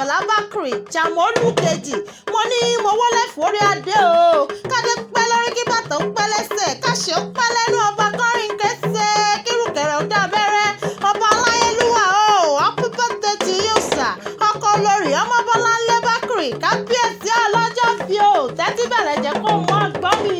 Ìṣọ̀lá Bákìrì Jàmọ́lù kejì mo ní mo wọlé forí adé o kádé pẹ́ lórí kí bàtà ń pẹ́ lẹ́sẹ̀ káṣe ó pẹ́ lẹ́nu ọba kọrin kẹsẹ̀ kírùkẹ̀rẹ̀ ó dábẹ́rẹ́ ọba aláyélúwà o happy birthday to you sir ọkọ olórí ọmọ Bọ́láńlé Bákìrì kábíyèsí ọlọ́jọ́ bí o tẹ́tí bẹ̀rẹ̀ jẹ́ kó mọ́ gbọ́ mi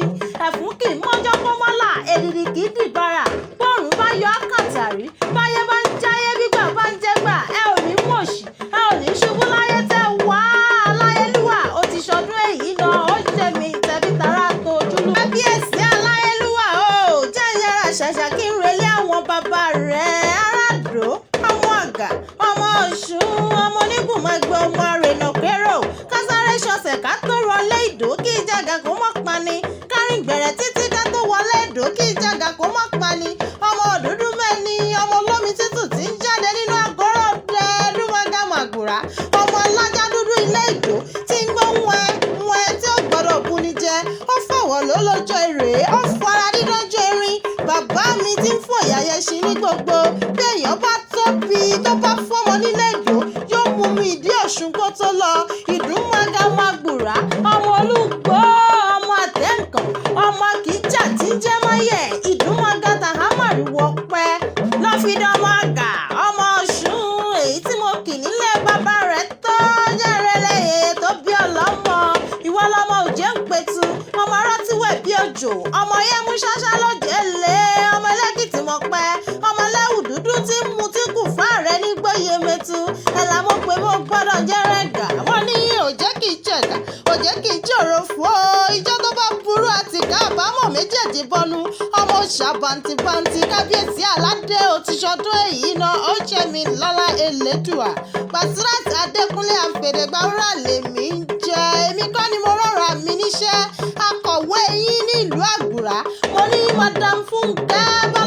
ẹ̀fún kì í mọ́jọ́ kó mọ́là èdìdì kì í dìbàrà bọ́ọ̀rùn bá yọ àkàtàrí báyé bá ń jáyé gbígbà bá ń jẹ́gbà ẹ ò ní mọ̀ọ́ṣì ẹ ò ní ṣubú láyé tẹ wá aláyélúwà ó ti ṣọdún èyí náà ó jẹ mi tẹ̀bí tara tó ojúlú. kábíyèsí aláyélúwà o jẹ́ ìyára ṣàṣà kí n relé àwọn bàbá rẹ̀ Arádò ọmọ Àgà ọmọ Ọ̀ṣun ọmọ onígùnmọ̀gbẹ́ ọmọ àrènà kérò kásáré ṣọ̀ṣẹ̀ ká tó rọlé Ìdó kí ìjàgà kó mọ́ pani kárìn gbẹ̀rẹ̀ títí ká tó wọlé Ìdó kí ìjàgà kó mọ́ pani ọmọ òdúdú mẹ́ni ọmọ olómi tútù tí ń jáde nínú àgọ́rọ̀ dẹ́ẹ́dúnmọ́gá màgùrà ọmọ alájà dúdú ilé Ìdó tí ń gbọ́ wẹ́n tí ó gbọ́dọ̀ bu ni jẹ ó fọwọ́ lólójó èrè ó fara dídánjọ́ erin bàbá mi ti ń fò yàyẹ sí ní gbogbo bí èèyàn bá tóbi tó bá fọ́mọ nílé Ìdó yóò mú mi ìdí Ọ̀ṣun kó tó lọ ìdúnmọ́gá màgùrà ọmọ Olúgbó ọmọ àtẹ̀ǹkàn ọmọ kìíjà tí ń jẹ́ máyẹ̀ ìdúnmọ́gá tàhámàrí wọpẹ́ lọ́fíìdánmọ́ Àgà ọmọ Ọ̀ṣun èyí tí mo kì nílé bàbá rẹ̀ tó jẹ́rẹ̀lẹ̀ yèyé tó bí ọlọ́mọ ìwọ lọmọ òjé ń pẹ̀tù ọmọ arátíwẹ̀ bí òjò ọmọ yẹmú ṣáṣá lójé lé ọmọ ẹlẹ́kìtì mọ̀ pẹ́ ọmọ ẹlẹ́wù dúdú tí ń mu tí kù fáàrẹ́ ní gbóyè mẹ́tù ẹ̀là mo pé mo gbọ́dọ̀ jẹ́rẹ̀ gà wọ́n ní òjé kì í jẹ̀gà òjé kì í jòrò fún o ìjọ tó bá burú àti ká àbámọ̀ méjèèjì bọnu ọmọ òòṣà bàǹtìbàǹtì kábíyèsí aládé ó ti ṣọdún èyí náà ó jẹ́ mi lọ́lá elédùà Basirat Adékúnlé àfẹ̀dẹ̀gbàwúrà lèmi ń jẹ èmi kọ́ ni mo rọra mi níṣẹ́ akọ̀wé yín nílùú Àgùrà mo ní Madam Fúnkẹ́ bá